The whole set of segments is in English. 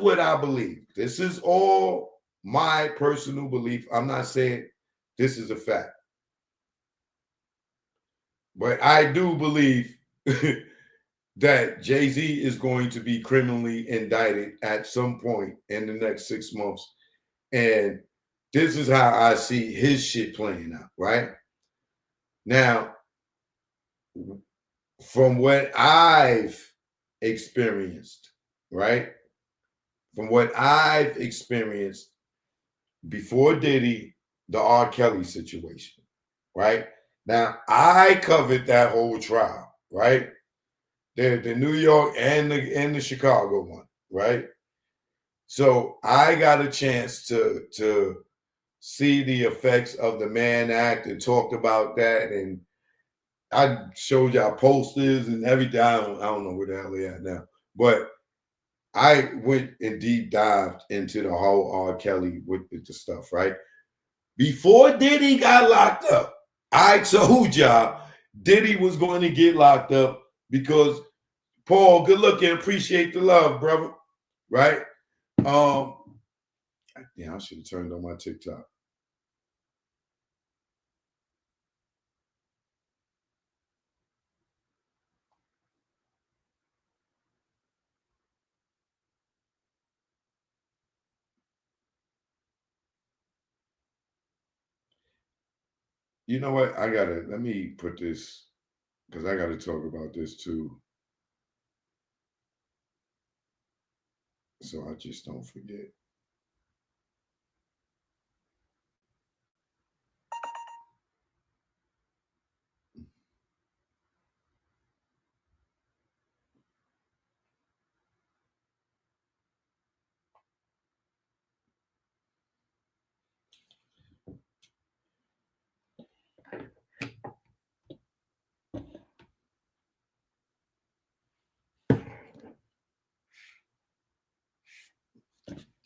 what I believe. This is all my personal belief. I'm not saying this is a fact, but I do believe that Jay-Z is going to be criminally indicted at some point in the next 6 months. And this is how I see his shit playing out, right? Now, from what I've experienced, right? From what I've experienced before Diddy, the R. Kelly situation, right? Now, I covered that whole trial, right? The New York and the Chicago one, right? So I got a chance to see the effects of the Mann Act and talked about that, and I showed y'all posters and everything. I don't know where the hell they at now, but I went and deep dived into the whole R. Kelly with the stuff, right? Before Diddy got locked up, I told y'all Diddy was going to get locked up because Paul, good looking, appreciate the love, brother. Right? Um, yeah, I should have turned on my TikTok. You know what? Let me put this because I gotta talk about this too. So I just don't forget.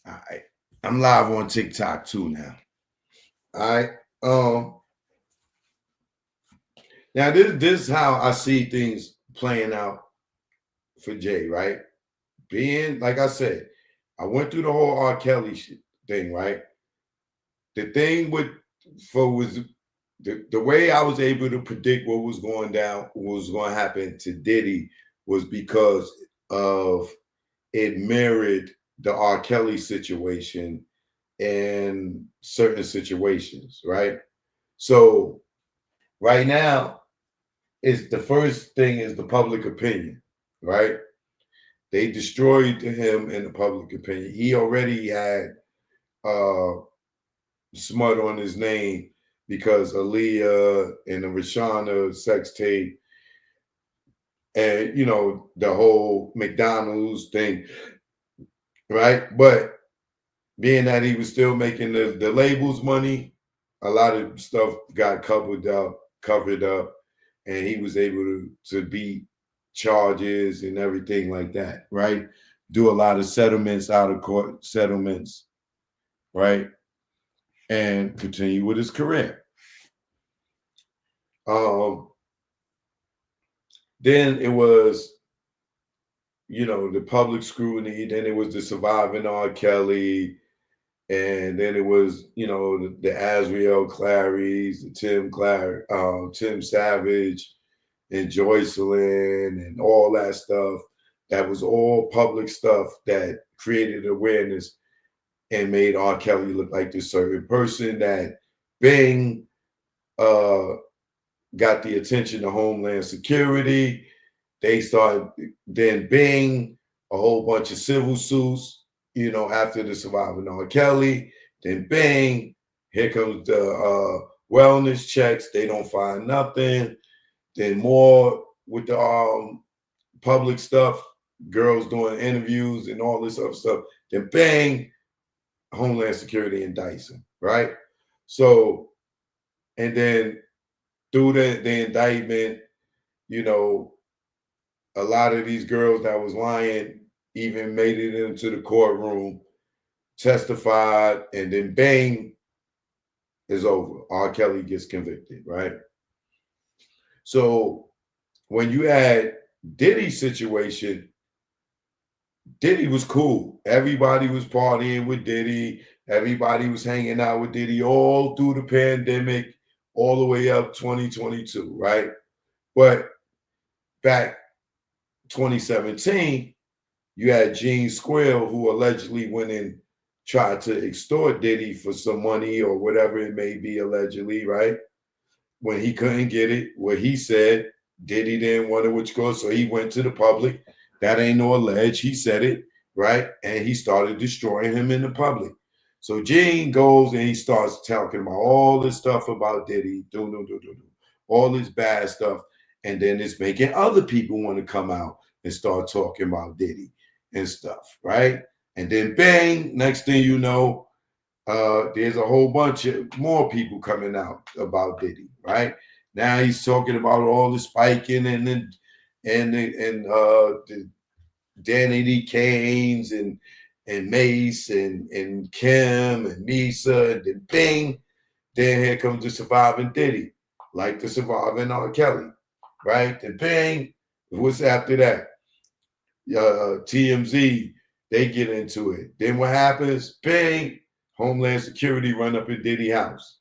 All right. I'm live on TikTok too now. All right. Now this is how I see things playing out for Jay, right? Being like I said, I went through the whole R. Kelly thing, right? The thing with for was the way I was able to predict what was going down, what was going to happen to Diddy was because of it mirrored the R. Kelly situation in certain situations, right? So right now, is the first thing is the public opinion, right? They destroyed him in the public opinion. He already had uh smut on his name because Aaliyah and the Rashana sex tape and the whole McDonald's thing, right? But being that he was still making the labels money, a lot of stuff got covered up, and he was able to beat charges and everything like that, right? Do a lot of settlements, out of court settlements, right? And continue with his career. Um, then it was, the public scrutiny. Then it was the surviving R. Kelly, and then it was, the Azriel Clarys, the Tim Savage, and Joycelyn, and all that stuff. That was all public stuff that created awareness and made R. Kelly look like this certain person that Bing uh, got the attention of Homeland Security. They started, then Bing, a whole bunch of civil suits, after the surviving R. Kelly. Then Bing, here comes the wellness checks. They don't find nothing. Then more with the public stuff, girls doing interviews and all this other stuff. Then bang, Homeland Security indicts him, right? So, and then through the indictment, you know, a lot of these girls that was lying even made it into the courtroom, testified, and then bang, is over. R. Kelly gets convicted, right? So when you had Diddy's situation, Diddy was cool. Everybody was partying with Diddy. Everybody was hanging out with Diddy all through the pandemic, all the way up 2022, right? But back 2017, you had Gene Squill, who allegedly went and tried to extort Diddy for some money or whatever it may be, allegedly, right? When he couldn't get it, what he said, Diddy didn't want it, which goes, so he went to the public. That ain't no allege. He said it, right? And he started destroying him in the public. So Gene goes and he starts talking about all this stuff about Diddy, all this bad stuff. And then it's making other people want to come out and start talking about Diddy and stuff, right? And then bang, next thing you know, there's a whole bunch of more people coming out about Diddy, right? Now he's talking about all the spiking and the Danny Kane's and Mace and Kim and Nisa and then Bing. Then here comes the surviving Diddy, like the surviving R. Kelly, right? Then Bing. What's after that? TMZ, they get into it. Then what happens? Bing, Homeland Security run up in Diddy house.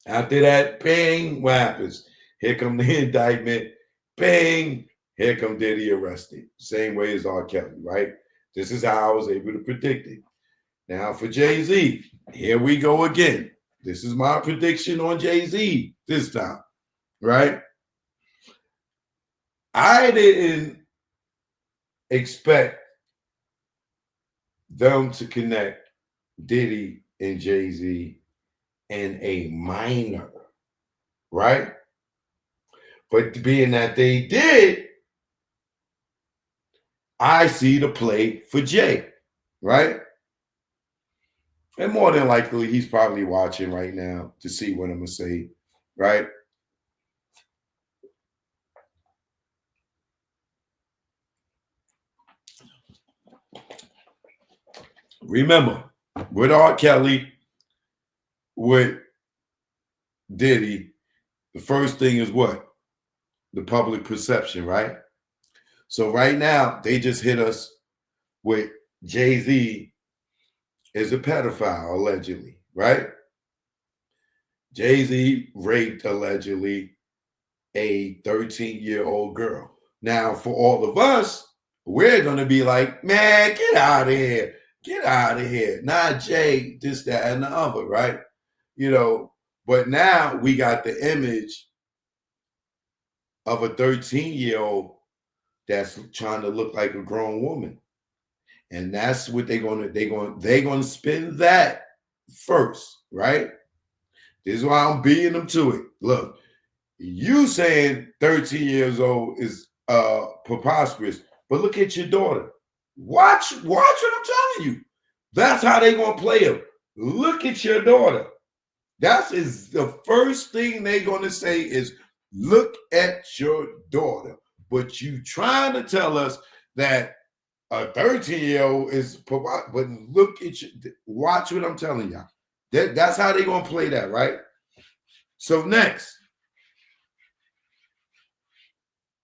After that, bang, what happens? Here come the indictment. Bang, here come Diddy arrested. Same way as R. Kelly, right? This is how I was able to predict it. Now for Jay-Z, here we go again. This is my prediction on Jay-Z this time, right? I didn't expect them to connect Diddy and Jay-Z in a minor, right? But being that they did, I see the play for Jay, right? And more than likely, he's probably watching right now to see what I'm going to say, right? Remember, with R. Kelly, with Diddy, the first thing is what? The public perception, right? So right now, they just hit us with Jay-Z is a pedophile, allegedly, right? Jay-Z raped, allegedly, a 13-year-old girl. Now, for all of us, we're going to be like, man, get out of here. Get out of here. Not Jay, this, that, and the other, right? You know, but now we got the image of a 13-year-old that's trying to look like a grown woman. And that's what they're gonna spin that first, right? This is why I'm beating them to it. Look, you saying 13 years old is preposterous, but look at your daughter. Watch what I'm telling you. That's how they gonna play him. Look at your daughter. That is the first thing they're gonna say is look at your daughter. But you trying to tell us that a 13-year-old is, but look at you. Watch what I'm telling y'all. That's how they're gonna play that, right? So next,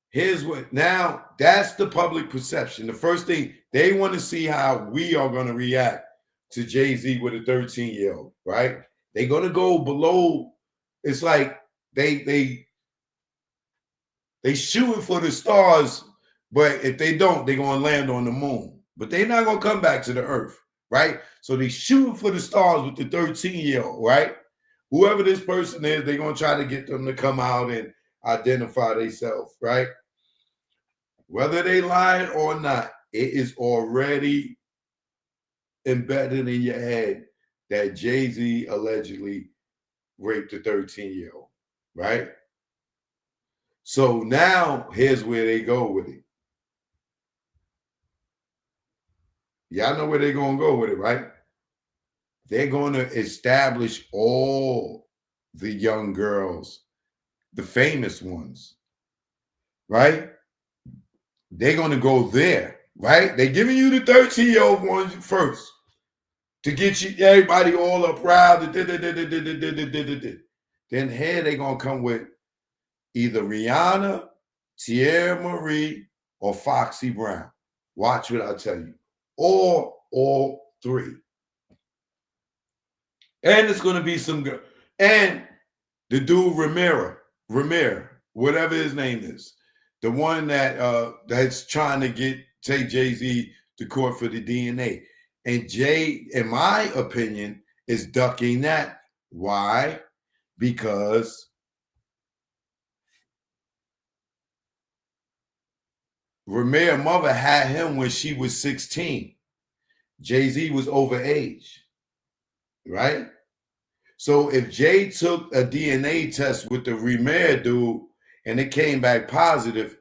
here's what now that's the public perception. The first thing they want to see how we are going to react to Jay-Z with a 13-year-old, right? They're going to go below. It's like they shooting for the stars, but if they don't, they're going to land on the moon. But they're not going to come back to the earth, right? So they shooting for the stars with the 13-year-old, right? Whoever this person is, they're going to try to get them to come out and identify themselves, right? Whether they lied or not, it is already embedded in your head that Jay-Z allegedly raped a 13-year-old, right? So now here's where they go with it. Y'all know where they're going to go with it, right? They're going to establish all the young girls, the famous ones, right? They're going to go there, right? They're giving you the 13-year-old ones first to get you everybody all up proud. Then here they're going to come with either Rihanna, Tierra Marie, or Foxy Brown. Watch what I tell you. Or all three. And it's going to be some good. And the dude Ramir, whatever his name is, the one that's trying to take Jay-Z to court for the DNA. And Jay, in my opinion, is ducking that. Why? Because Ramir's mother had him when she was 16. Jay-Z was over age, right? So if Jay took a DNA test with the Ramir dude and it came back positive,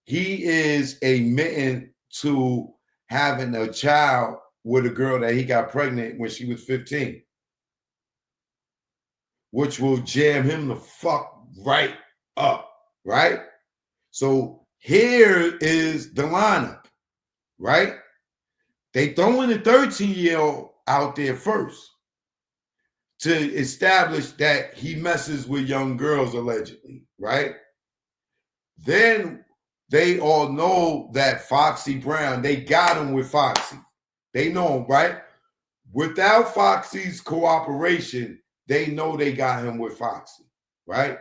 he is admitting to having a child with a girl that he got pregnant when she was 15, which will jam him the fuck right up, right? So here is the lineup, right? They throwing the 13-year-old out there first to establish that he messes with young girls, allegedly, right? Then they all know that Foxy Brown, they got him with Foxy. They know him, right? Without Foxy's cooperation, they know they got him with Foxy, right?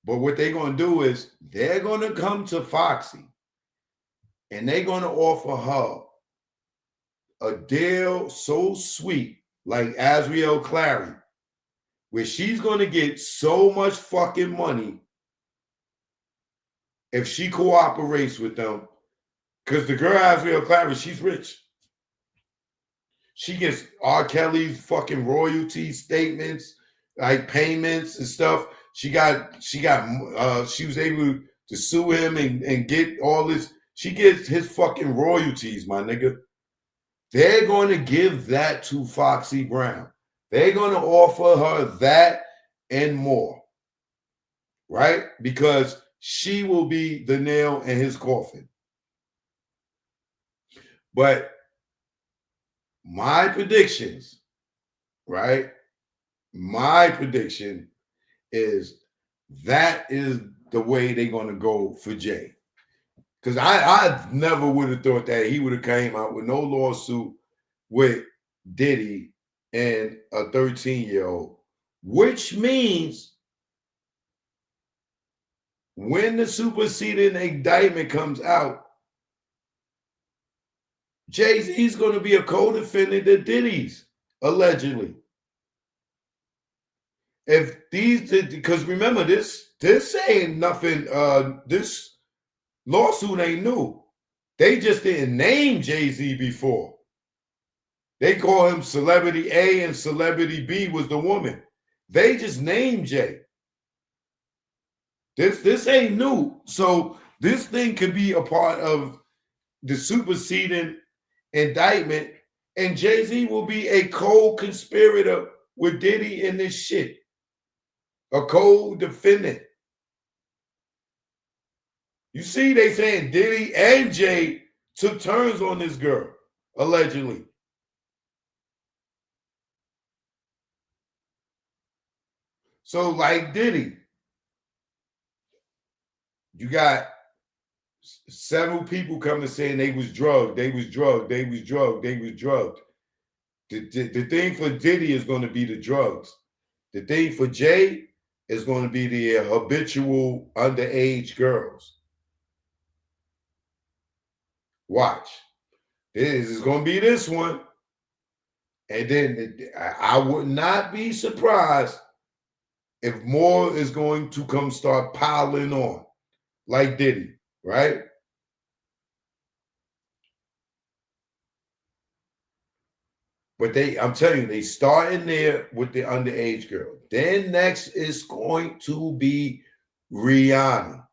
But what they're going to do is they're going to come to Foxy and they're going to offer her a deal so sweet, like Azriel Clary, where she's going to get so much fucking money if she cooperates with them. Because the girl Azriel Clary, she's rich. She gets R. Kelly's fucking royalty statements, like payments and stuff. She was able to sue him and get all this. She gets his fucking royalties, my nigga. They're going to give that to Foxy Brown. They're going to offer her that and more, right? Because she will be the nail in his coffin. But my predictions, right? My prediction is that is the way they're going to go for Jay. Because I never would have thought that he would have came out with no lawsuit with Diddy and a 13-year-old, which means when the superseding indictment comes out, Jay-Z's going to be a co-defendant of Diddy's, allegedly. If these, because remember, this ain't nothing, this lawsuit ain't new. They just didn't name Jay-Z before. They call him Celebrity A and Celebrity B was the woman. They just named Jay. This ain't new. So this thing could be a part of the superseding indictment, and Jay-Z will be a co-conspirator with Diddy in this shit. A co-defendant. You see, they saying Diddy and Jay took turns on this girl, allegedly. So, like Diddy, you got several people coming saying they was drugged, they was drugged, they was drugged, they was drugged. The thing for Diddy is going to be the drugs. The thing for Jay is going to be the habitual underage girls. Watch. This is going to be this one. And then I would not be surprised if more is going to come start piling on, like Diddy, right? But I'm telling you, they start in there with the underage girl. Then next is going to be Rihanna,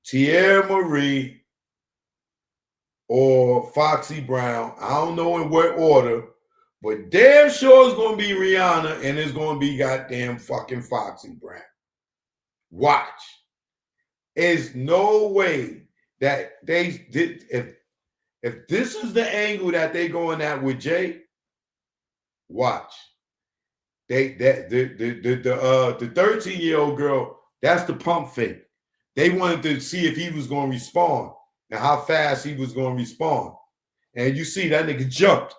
Tierra Marie, or Foxy Brown. I don't know in what order, but damn sure it's going to be Rihanna and it's going to be goddamn fucking Foxy Brown. Watch. There's no way that they did. If this is the angle that they going at with Jay, watch. The 13-year-old girl, that's the pump fake. They wanted to see if he was going to respond and how fast he was going to respond. And you see that nigga jumped.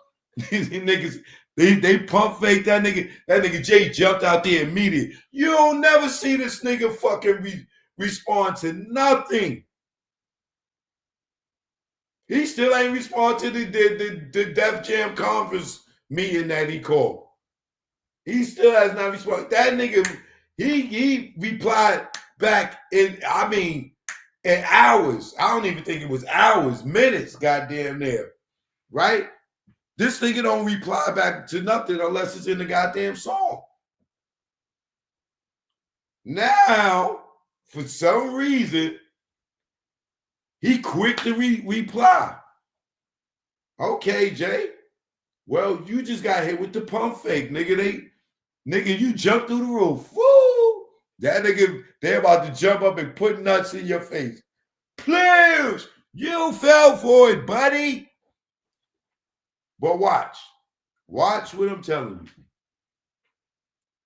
These niggas, they pump fake that nigga. That nigga Jay jumped out there immediately. You don't never see this nigga fucking respond to nothing. He still ain't respond to the Def Jam conference meeting that he called. He still has not responded. That nigga, he replied back in hours. I don't even think it was hours, minutes, goddamn there. Right? This nigga don't reply back to nothing unless it's in the goddamn song. Now, for some reason, he quick to reply. Okay, Jay. Well, you just got hit with the pump fake, nigga. Nigga, you jumped through the roof. Woo! That nigga, they about to jump up and put nuts in your face. Please, you fell for it, buddy. But watch what I'm telling you.